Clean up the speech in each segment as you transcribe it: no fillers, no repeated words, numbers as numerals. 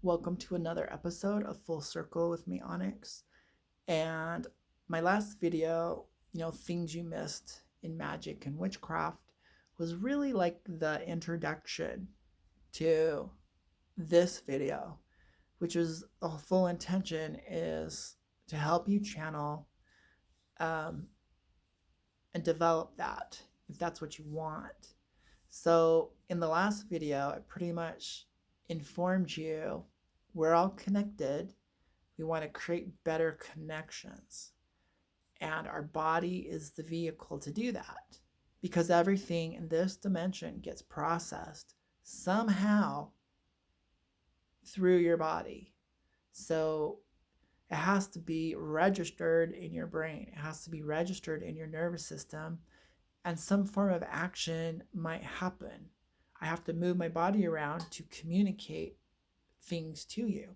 Welcome to another episode of Full Circle with me, Onyx. And my last video, things you missed in magic and witchcraft, was really like the introduction to this video, which is the full intention is to help you channel um, and develop that if that's what you want. So, in the last video, I pretty much informed you we're all connected. We want to create better connections. And our body is the vehicle to do that because everything in this dimension gets processed somehow through your body. So it has to be registered in your brain, it has to be registered in your nervous system, and some form of action might happen. I have to move my body around to communicate things to you,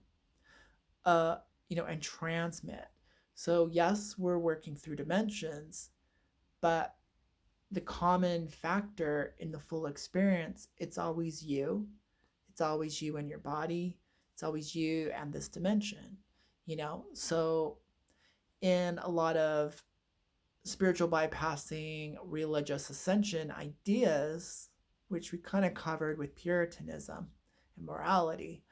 uh, and transmit. So, yes, we're working through dimensions, but the common factor in the full experience, it's always you. It's always you and your body. It's always you and this dimension. So, in a lot of spiritual bypassing, religious ascension ideas, which we kind of covered with Puritanism and morality,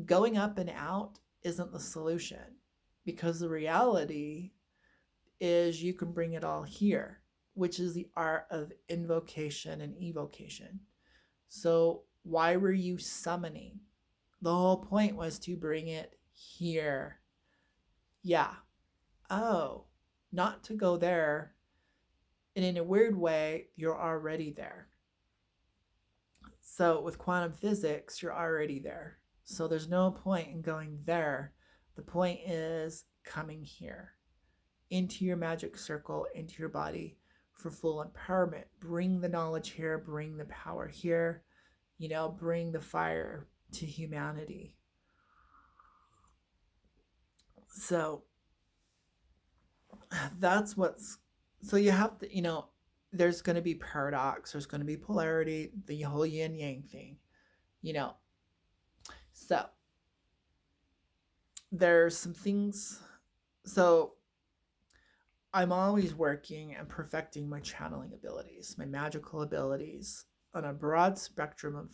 going up and out isn't the solution because the reality is you can bring it all here, which is the art of invocation and evocation. So, why were you summoning? The whole point was to bring it here. Yeah. Oh, not to go there. And in a weird way, you're already there. So, with quantum physics, you're already there. So, there's no point in going there. The point is coming here into your magic circle, into your body for full empowerment. Bring the knowledge here, bring the power here, bring the fire to humanity. So that's what's, so you have to, there's going to be paradox, there's going to be polarity, the whole yin yang thing, you know. So there's some things. So I'm always working and perfecting my channeling abilities, my magical abilities on a broad spectrum of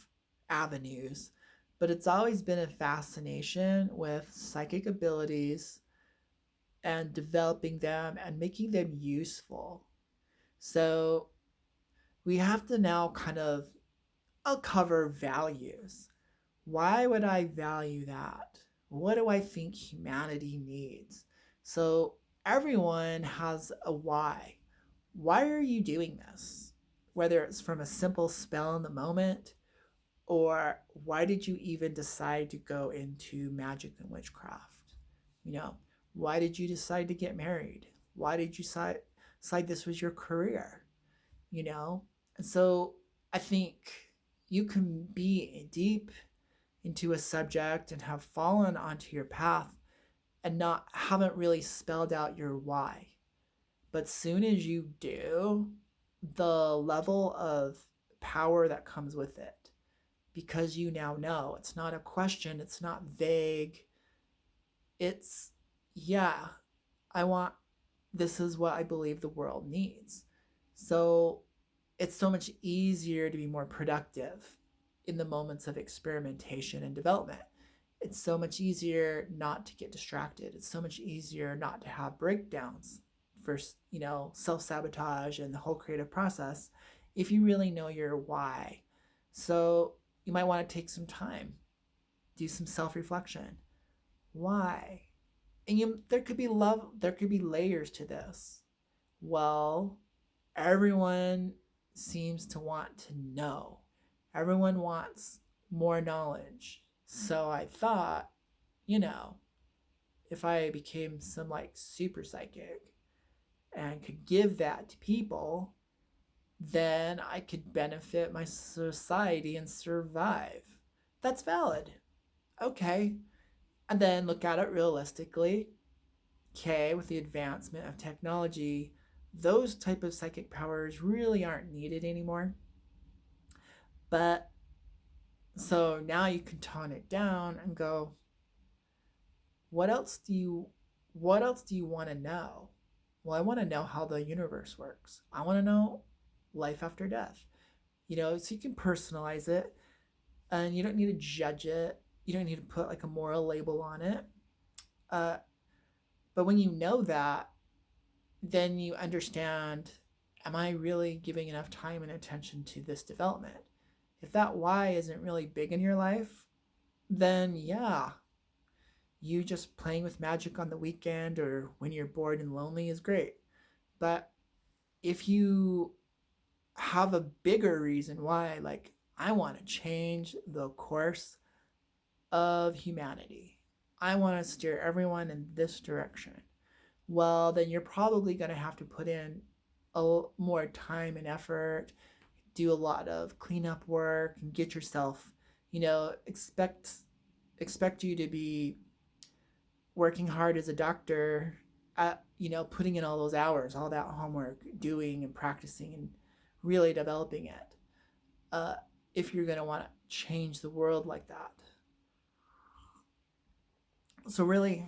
avenues, but it's always been a fascination with psychic abilities and developing them and making them useful. So we have to now I'll cover values. Why would I value that? What do I think humanity needs? So everyone has a why. Why are you doing this? Whether it's from a simple spell in the moment, or why did you even decide to go into magic and witchcraft? You know, why did you decide to get married? Why did you decide this was your career? And so I think you can be deep into a subject and have fallen onto your path and haven't really spelled out your why. But soon as you do, the level of power that comes with it, because you now know it's not a question, it's not vague. It's, yeah, this is what I believe the world needs. So it's so much easier to be more productive in the moments of experimentation and development. It's so much easier not to get distracted. It's so much easier not to have breakdowns for, self-sabotage and the whole creative process if you really know your why. So you might want to take some time, do some self-reflection. Why? And there could be layers to this. Well, everyone seems to want to know. Everyone wants more knowledge. So I thought, if I became some like super psychic and could give that to people, then I could benefit my society and survive. That's valid. Okay. And then look at it realistically. Okay, with the advancement of technology, those type of psychic powers really aren't needed anymore. But So now you can tone it down and go, what else do you what else do you want to know? Well, I want to know how the universe works. I want to know life after death. So you can personalize it, and you don't need to judge it. You don't need to put like a moral label on it. Uh, but when you know that, then you understand, am I really giving enough time and attention to this development? If that why isn't really big in your life, then yeah, you just playing with magic on the weekend or when you're bored and lonely is great. But if you have a bigger reason why, like, I want to change the course of humanity, I want to steer everyone in this direction, well, then you're probably going to have to put in more time and effort, do a lot of cleanup work, and get yourself, expect you to be working hard as a doctor, at putting in all those hours, all that homework, doing and practicing and really developing it. Uh, if you're going to want to change the world like that. So really,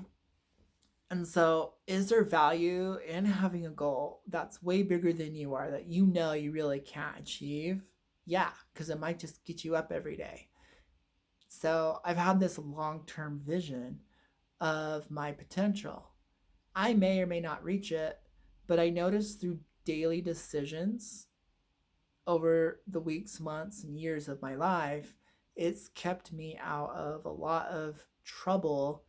and so is there value in having a goal that's way bigger than you are, that you really can't achieve? Yeah, because it might just get you up every day. So I've had this long-term vision of my potential. I may or may not reach it, but I notice through daily decisions over the weeks, months, and years of my life, it's kept me out of a lot of trouble,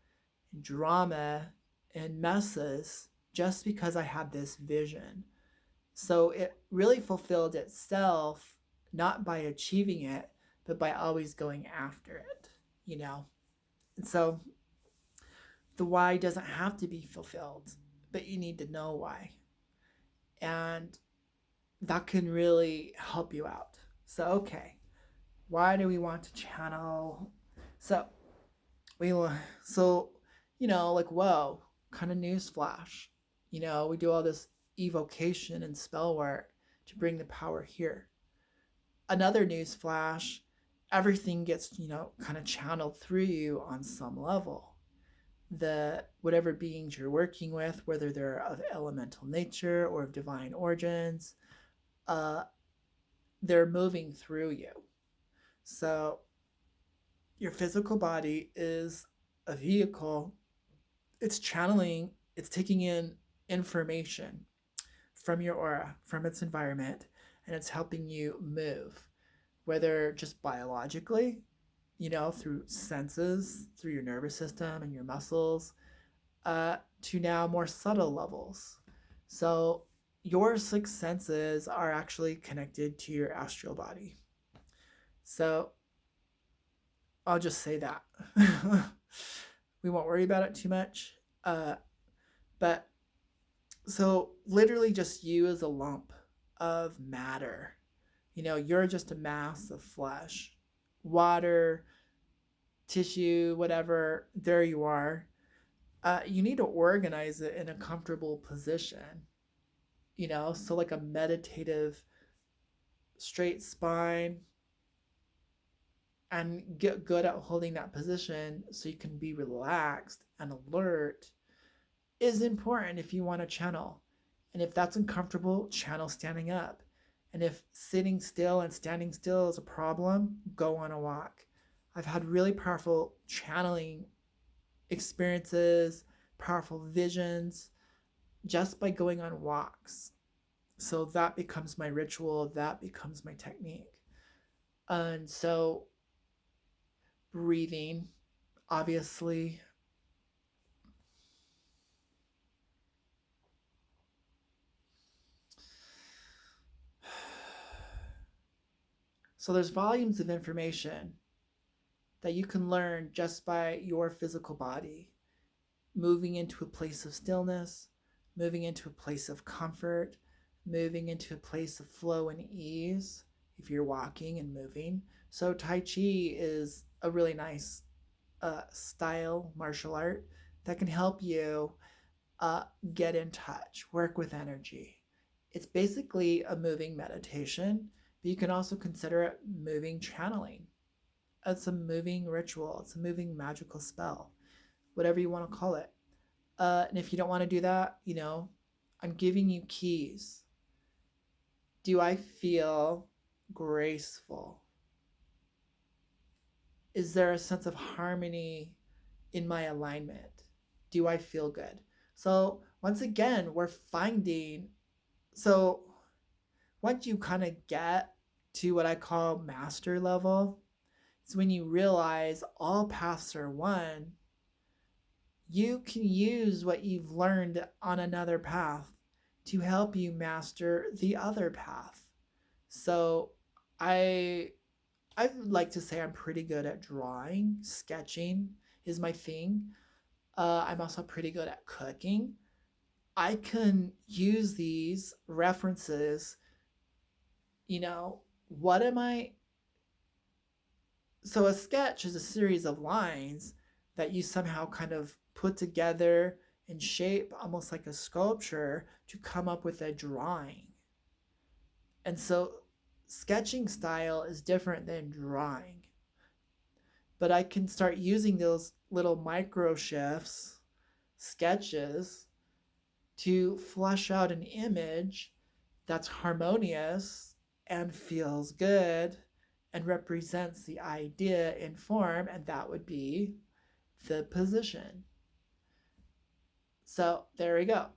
drama, and messes just because I had this vision. So it really fulfilled itself not by achieving it, but by always going after it, you know? And so the why doesn't have to be fulfilled, but you need to know why. And that can really help you out. So, okay, why do we want to channel? So, we, so, like, whoa, kind of news flash. We do all this evocation and spell work to bring the power here. Another news flash, everything gets, kind of channeled through you on some level. The whatever beings you're working with, whether they're of elemental nature or of divine origins, uh, they're moving through you. So your physical body is a vehicle. It's channeling, it's taking in information from your aura, from its environment, and it's helping you move, whether just biologically, through senses, through your nervous system and your muscles, to now more subtle levels. So your six senses are actually connected to your astral body. So I'll just say that. We won't worry about it too much. But so literally just you as a lump of matter. You're just a mass of flesh, water, tissue, whatever. There you are. You need to organize it in a comfortable position. So like a meditative straight spine, and get good at holding that position so you can be relaxed and alert is important if you want to channel. And if that's uncomfortable, channel standing up. And if sitting still and standing still is a problem, go on a walk. I've had really powerful channeling experiences, powerful visions, just by going on walks. So that becomes my ritual, that becomes my technique. And so breathing, obviously. So there's volumes of information that you can learn just by your physical body, moving into a place of stillness, moving into a place of comfort, moving into a place of flow and ease if you're walking and moving. So Tai Chi is a really nice style martial art that can help you get in touch, work with energy. It's basically a moving meditation, but you can also consider it moving channeling. It's a moving ritual. It's a moving magical spell, whatever you want to call it. And if you don't want to do that, I'm giving you keys. Do I feel graceful? Is there a sense of harmony in my alignment? Do I feel good? So, once again, we're finding. So, once you kind of get to what I call master level, it's when you realize all paths are one. You can use what you've learned on another path to help you master the other path. So, I I would like to say I'm pretty good at drawing. Sketching is my thing. I'm also pretty good at cooking. I can use these references. You know, what am I? So, a sketch is a series of lines that you somehow kind of put together and shape almost like a sculpture to come up with a drawing. And so, sketching style is different than drawing. But I can start using those little micro shifts, sketches, to flush out an image that's harmonious and feels good and represents the idea in form, and that would be the position. So there we go.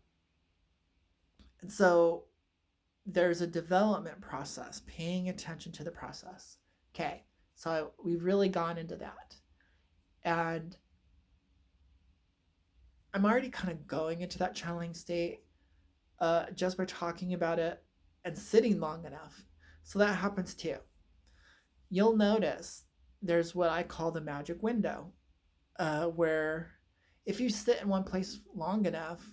And so there's a development process, paying attention to the process. Okay, so we've really gone into that. And I'm already kind of going into that channeling state just by talking about it and sitting long enough. So that happens too. You'll notice there's what I call the magic window, where if you sit in one place long enough,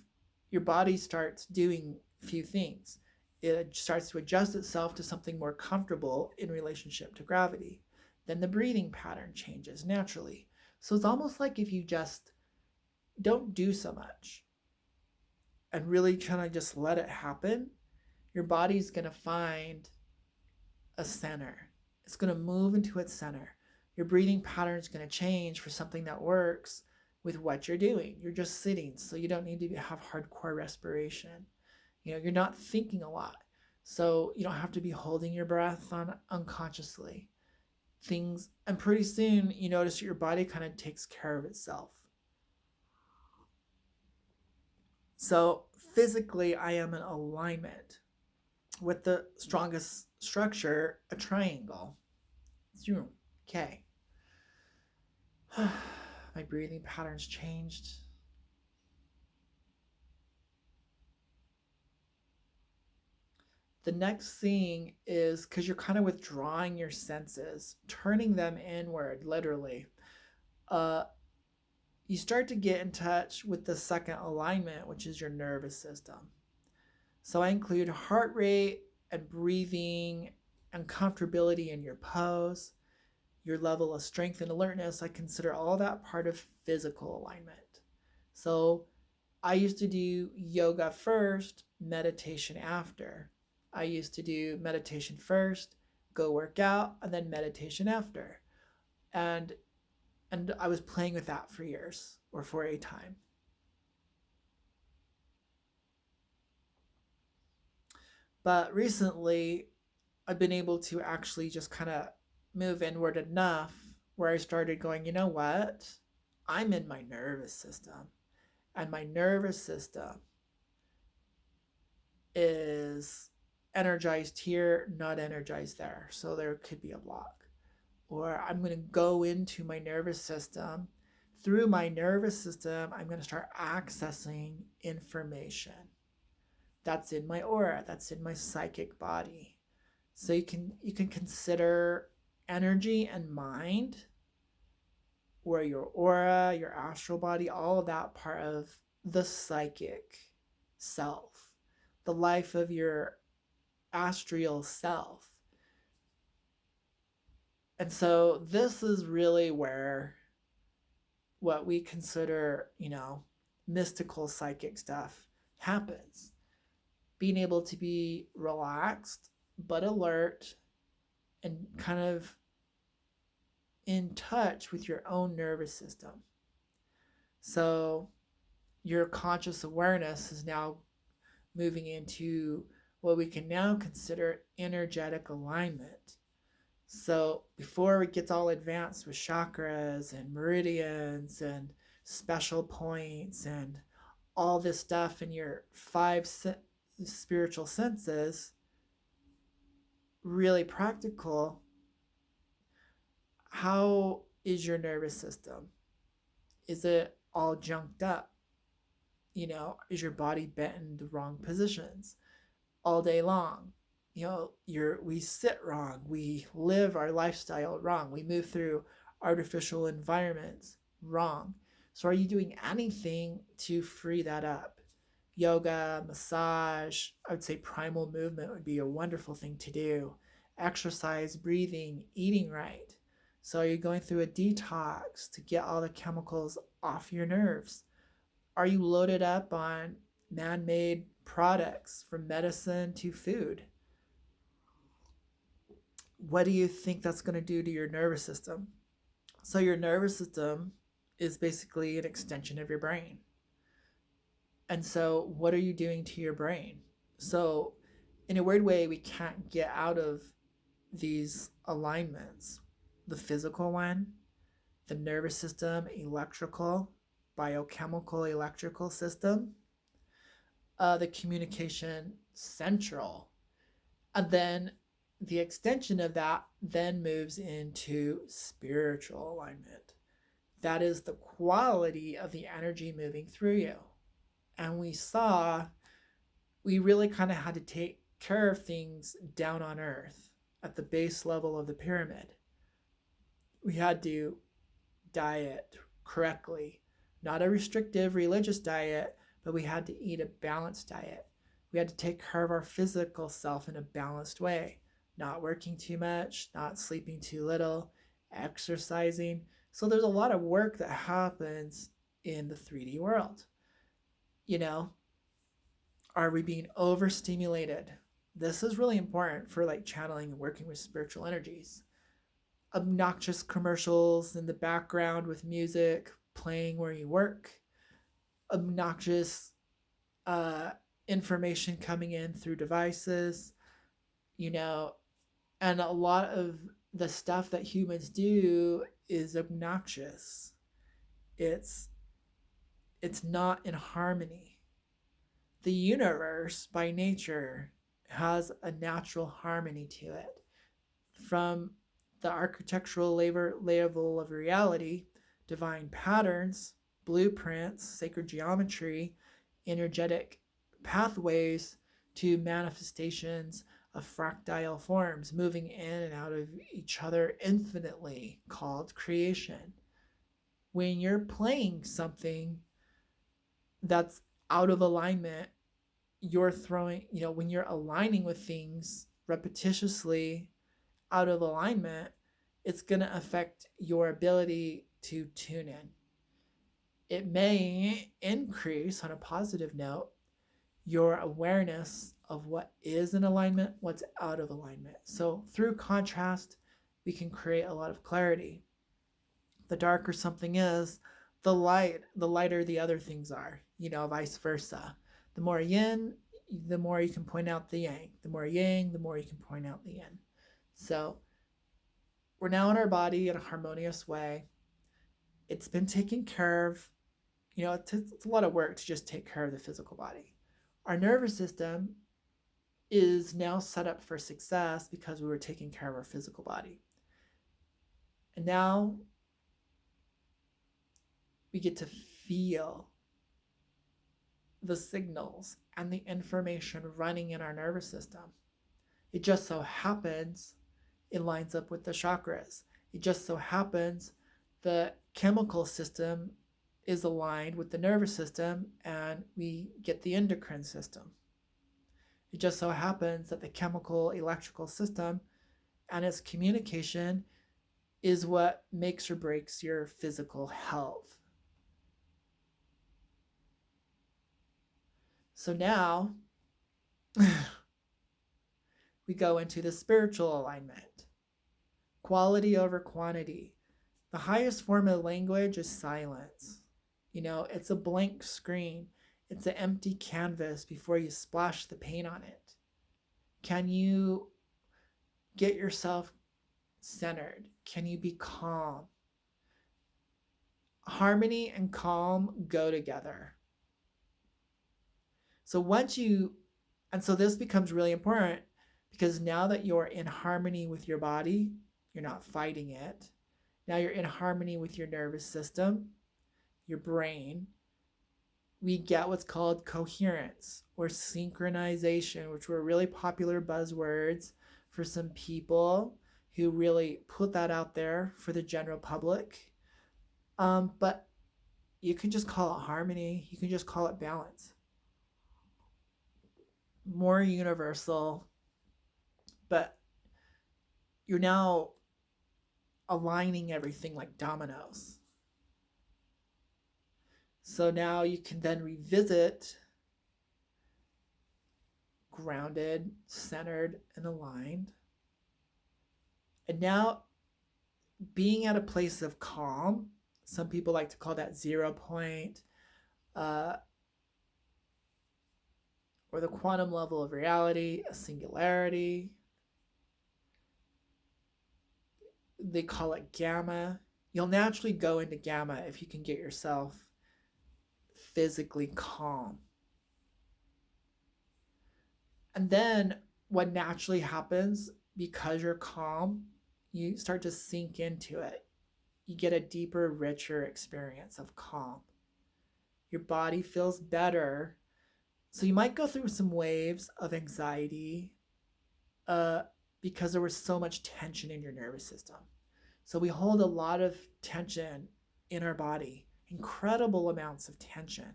your body starts doing a few things. It starts to adjust itself to something more comfortable in relationship to gravity. Then the breathing pattern changes naturally. So it's almost like if you just don't do so much and really kind of just let it happen, your body's going to find a center. It's going to move into its center. Your breathing pattern is going to change for something that works with what you're doing. You're just sitting, so you don't need to have hardcore respiration. You're not thinking a lot, so you don't have to be holding your breath on unconsciously. And pretty soon you notice your body kind of takes care of itself. So physically, I am in alignment with the strongest structure, a triangle. Okay. My breathing patterns changed. The next thing is, because you're kind of withdrawing your senses, turning them inward, literally, you start to get in touch with the second alignment, which is your nervous system. So I include heart rate and breathing and comfortability in your pose, your level of strength and alertness. I consider all that part of physical alignment. So I used to do yoga first, meditation after. I used to do meditation first, go work out, and then meditation after. And I was playing with that for years, or for a time. But recently, I've been able to actually just kind of move inward enough where I started going, you know what? I'm in my nervous system. And my nervous system is energized here, not energized there. So there could be a block. Or I'm going to go into my nervous system. Through my nervous system, I'm going to start accessing information that's in my aura, that's in my psychic body. So you can consider energy and mind, or your aura, your astral body, all of that part of the psychic self, the life of your astral self. And so this is really where what we consider, mystical psychic stuff happens. Being able to be relaxed but alert and kind of in touch with your own nervous system. So your conscious awareness is now moving into what we can now consider energetic alignment. So before it gets all advanced with chakras and meridians and special points and all this stuff in your spiritual senses, really practical, how is your nervous system? Is it all junked up? Is your body bent in the wrong positions all day long? We sit wrong, we live our lifestyle wrong, we move through artificial environments wrong. So are you doing anything to free that up? Yoga, massage, I would say primal movement would be a wonderful thing to do. Exercise, breathing, eating right. So are you going through a detox to get all the chemicals off your nerves? Are you loaded up on man-made products from medicine to food? What do you think that's going to do to your nervous system? So your nervous system is basically an extension of your brain. And so what are you doing to your brain? So in a weird way, we can't get out of these alignments. The physical one, the nervous system, electrical, biochemical, electrical system, the communication central. And then the extension of that then moves into spiritual alignment. That is the quality of the energy moving through you. And we really kind of had to take care of things down on earth at the base level of the pyramid. We had to diet correctly, not a restrictive religious diet, but we had to eat a balanced diet. We had to take care of our physical self in a balanced way, not working too much, not sleeping too little, exercising. So there's a lot of work that happens in the 3D world. Are we being overstimulated? This is really important for like channeling and working with spiritual energies. Obnoxious commercials in the background with music playing where you work, obnoxious information coming in through devices, and a lot of the stuff that humans do is obnoxious. It's not in harmony. The universe by nature has a natural harmony to it. From the architectural level of reality, divine patterns, blueprints, sacred geometry, energetic pathways to manifestations of fractile forms moving in and out of each other infinitely, called creation. When you're playing something that's out of alignment, when you're aligning with things repetitiously out of alignment, it's going to affect your ability to tune in. It may increase, on a positive note, your awareness of what is in alignment, what's out of alignment. So through contrast, we can create a lot of clarity. The darker something is, the lighter the other things are, vice versa. The more yin, the more you can point out the yang. The more yang, the more you can point out the yin. So we're now in our body in a harmonious way. It's been taken care of. It's a lot of work to just take care of the physical body. Our nervous system is now set up for success because we were taking care of our physical body. And now we get to feel the signals and the information running in our nervous system. It just so happens it lines up with the chakras. It just so happens the chemical system is aligned with the nervous system and we get the endocrine system. It just so happens that the chemical electrical system and its communication is what makes or breaks your physical health. So now we go into the spiritual alignment. Quality over quantity. The highest form of language is silence. It's a blank screen, it's an empty canvas before you splash the paint on it. Can you get yourself centered? Can you be calm? Harmony and calm go together. So once you, and so this becomes really important because now that you're in harmony with your body, you're not fighting it. Now you're in harmony with your nervous system, your brain. We get what's called coherence or synchronization, which were really popular buzzwords for some people who really put that out there for the general public. But you can just call it harmony. You can just call it balance. More universal, but you're now aligning everything like dominoes. So now you can then revisit grounded, centered, and aligned. And now being at a place of calm, some people like to call that 0 point, or the quantum level of reality, a singularity. They call it gamma. You'll naturally go into gamma if you can get yourself physically calm. And then what naturally happens, because you're calm, you start to sink into it. You get a deeper, richer experience of calm. Your body feels better. So you might go through some waves of anxiety because there was so much tension in your nervous system. So we hold a lot of tension in our body, incredible amounts of tension.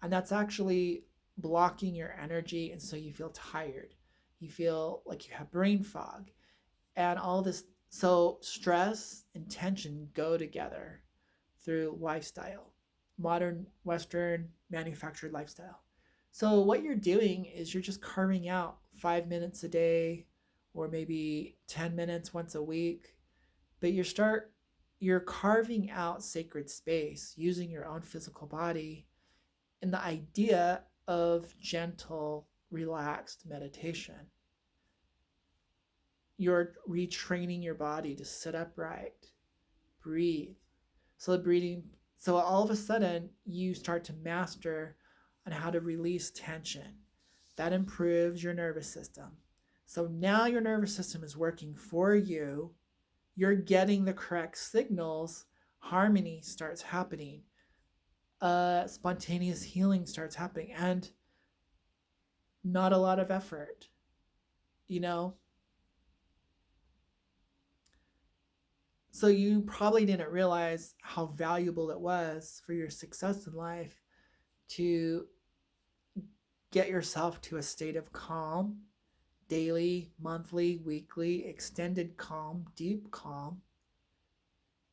And that's actually blocking your energy. And so you feel tired. You feel like you have brain fog and all this. So stress and tension go together through lifestyle, modern Western manufactured lifestyle. So what you're doing is you're just carving out 5 minutes a day or maybe 10 minutes once a week, but you're carving out sacred space using your own physical body in the idea of gentle, relaxed meditation. You're retraining your body to sit upright, breathe. So all of a sudden you start to master on how to release tension. That improves your nervous system. So now your nervous system is working for you. You're getting the correct signals. Harmony starts happening. Spontaneous healing starts happening, and not a lot of effort, you know? So you probably didn't realize how valuable it was for your success in life to get yourself to a state of calm, daily, monthly, weekly, extended calm, deep calm.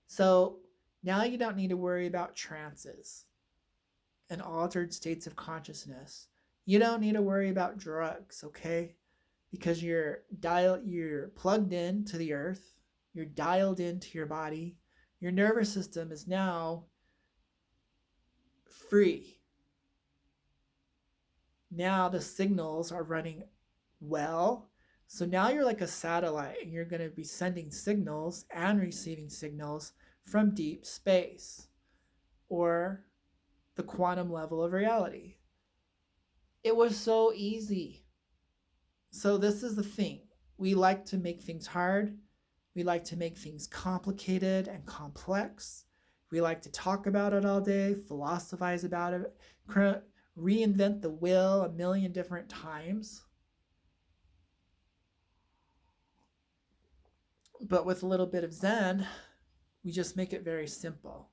So now you don't need to worry about trances and altered states of consciousness. You don't need to worry about drugs, okay? Because you're plugged in to the earth, you're dialed into your body. Your nervous system is now free. Now the signals are running well. So now you're like a satellite and you're going to be sending signals and receiving signals from deep space or the quantum level of reality. It was so easy. So this is the thing. We like to make things hard. We like to make things complicated and complex. We like to talk about it all day, philosophize about it, reinvent the wheel a million different times. But with a little bit of Zen, we just make it very simple.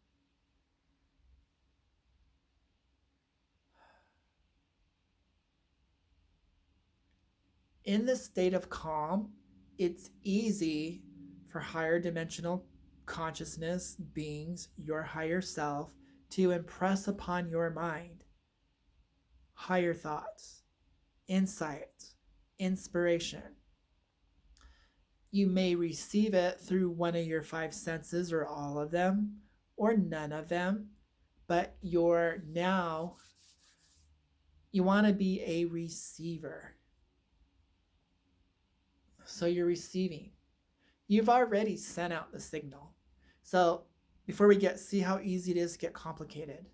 In this state of calm, it's easy for higher dimensional consciousness beings, your higher self, to impress upon your mind higher thoughts, insights, inspiration. You may receive it through one of your five senses or all of them or none of them, but you want to be a receiver. So you're receiving. You've already sent out the signal. So before we see how easy it is to get complicated.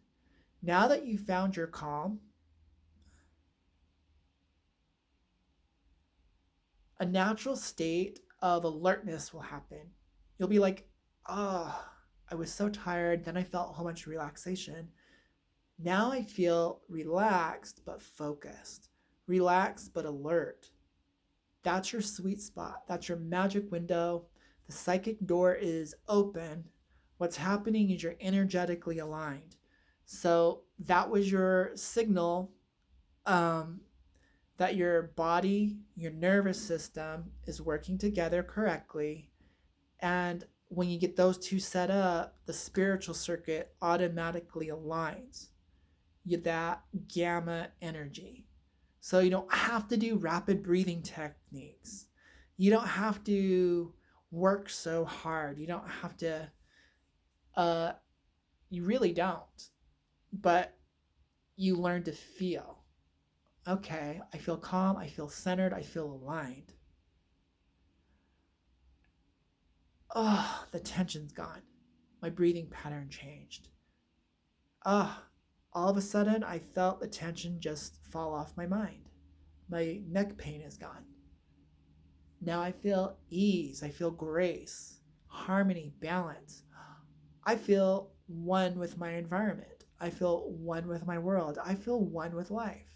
Now that you've found your calm, a natural state of alertness will happen. You'll be like, oh, I was so tired. Then I felt a whole bunch of relaxation. Now I feel relaxed but focused, relaxed but alert. That's your sweet spot. That's your magic window. The psychic door is open. What's happening is you're energetically aligned. So that was your signal that your body, your nervous system is working together correctly. And when you get those two set up, the spiritual circuit automatically aligns. You that gamma energy. So you don't have to do rapid breathing techniques. You don't have to work so hard. You don't have to, you really don't. But you learn to feel. Okay, I feel calm, I feel centered, I feel aligned. Oh, the tension's gone. My breathing pattern changed. Ah, all of a sudden I felt the tension just fall off my mind. My neck pain is gone. Now I feel ease, I feel grace, harmony, balance. I feel one with my environment. I feel one with my world. I feel one with life.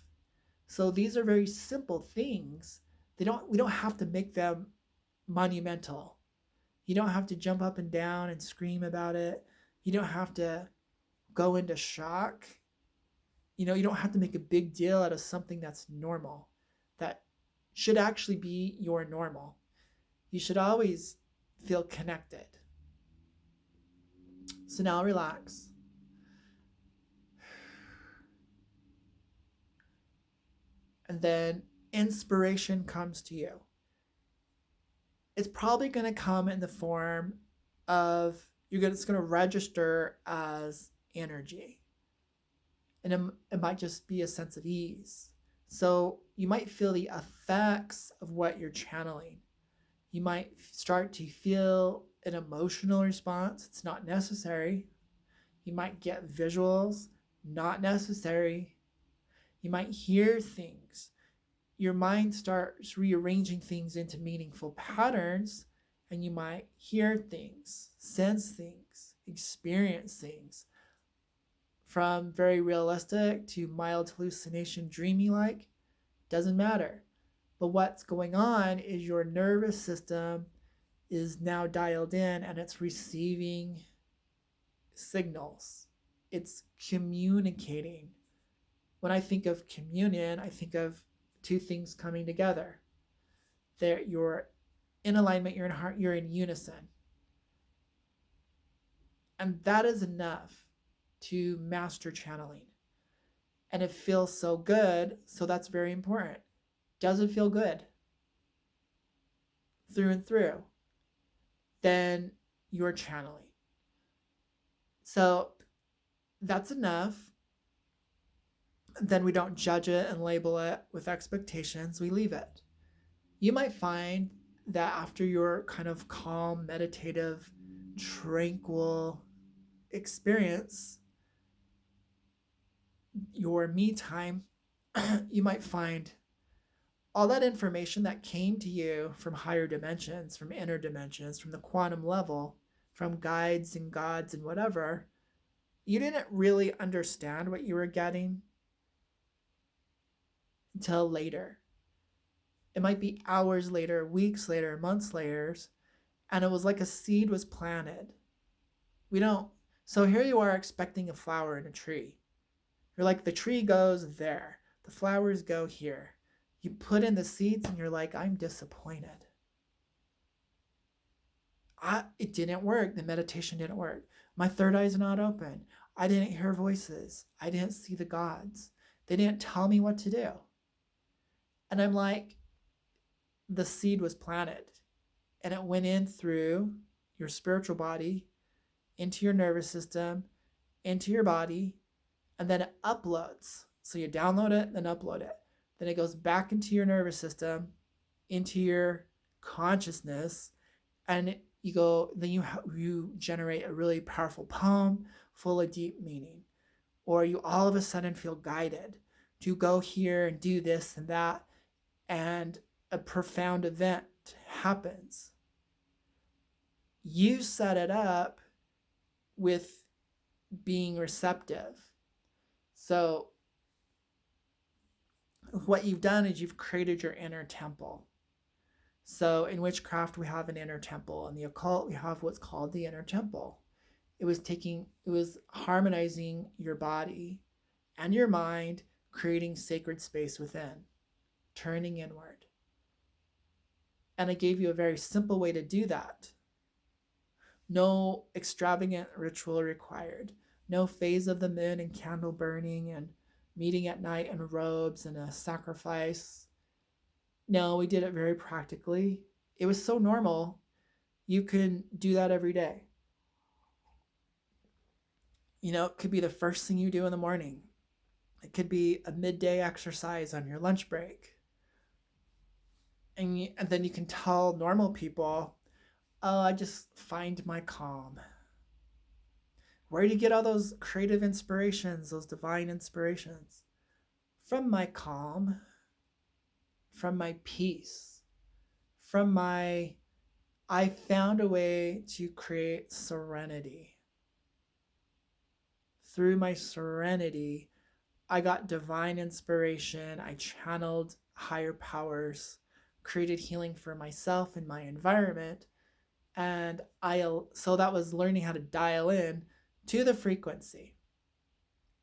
So these are very simple things. We don't have to make them monumental. You don't have to jump up and down and scream about it. You don't have to go into shock. You don't have to make a big deal out of something that's normal, that should actually be your normal. You should always feel connected. So now relax. And then inspiration comes to you. It's probably going to come in the form of it's going to register as energy. And it might just be a sense of ease. So you might feel the effects of what you're channeling. You might start to feel an emotional response. It's not necessary. You might get visuals, not necessary. You might hear things. Your mind starts rearranging things into meaningful patterns, and you might hear things, sense things, experience things, from very realistic to mild hallucination, dreamy like. Doesn't matter. But what's going on is your nervous system is now dialed in and it's receiving signals. It's communicating. When I think of communion, I think of two things coming together. You're in alignment, you're in heart, you're in unison. And that is enough to master channeling. And it feels so good, so that's very important. Does it feel good through and through? Then you're channeling. So that's enough. Then we don't judge it and label it with expectations. We leave it. You might find that after your kind of calm, meditative, tranquil experience, your me time, you might find all that information that came to you from higher dimensions, from inner dimensions, from the quantum level, from guides and gods and whatever. You didn't really understand what you were getting until later. It might be hours later, weeks later, months later, and it was like a seed was planted. So here you are expecting a flower in a tree. You're like, the tree goes there, the flowers go here. You put in the seeds and you're like, I'm disappointed. It didn't work. The meditation didn't work. My third eye's not open. I didn't hear voices. I didn't see the gods. They didn't tell me what to do. And I'm like, the seed was planted. and it went in through your spiritual body, into your nervous system, into your body, and then it uploads. So you download it, then upload it. Then it goes back into your nervous system, into your consciousness, and then you generate a really powerful poem full of deep meaning. Or you all of a sudden feel guided to go here and do this and that, and a profound event happens. You set it up with being receptive. So what you've done is you've created your inner temple. So in witchcraft, we have an inner temple. In the occult, we have what's called the inner temple. It was harmonizing your body and your mind, creating sacred space within, turning inward. And I gave you a very simple way to do that. No extravagant ritual required. No phase of the moon and candle burning and meeting at night in robes and a sacrifice. No, we did it very practically. It was so normal. You can do that every day. It could be the first thing you do in the morning. It could be a midday exercise on your lunch break. And then you can tell normal people, oh, I just find my calm. Where do you get all those creative inspirations, those divine inspirations? From my calm, from my peace, I found a way to create serenity. Through my serenity, I got divine inspiration. I channeled higher powers, created healing for myself and my environment. And so that was learning how to dial in to the frequency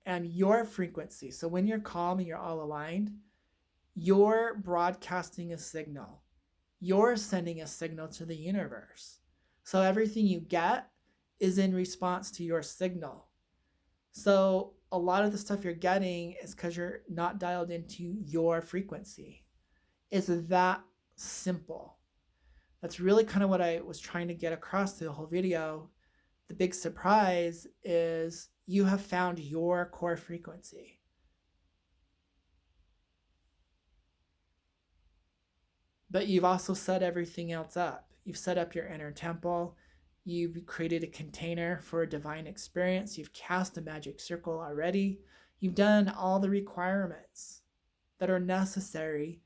and your frequency. So when you're calm and you're all aligned, you're broadcasting a signal. You're sending a signal to the universe. So everything you get is in response to your signal. So a lot of the stuff you're getting is because you're not dialed into your frequency. It's that simple. That's really kind of what I was trying to get across through the whole video. The big surprise is you have found your core frequency. But you've also set everything else up. You've set up your inner temple. You've created a container for a divine experience. You've cast a magic circle already. You've done all the requirements that are necessary.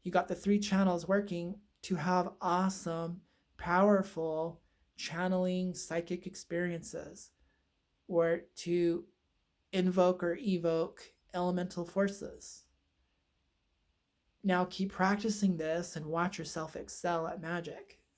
You got the 3 channels working to have awesome, powerful channeling psychic experiences, or to invoke or evoke elemental forces. Now keep practicing this and watch yourself excel at magic.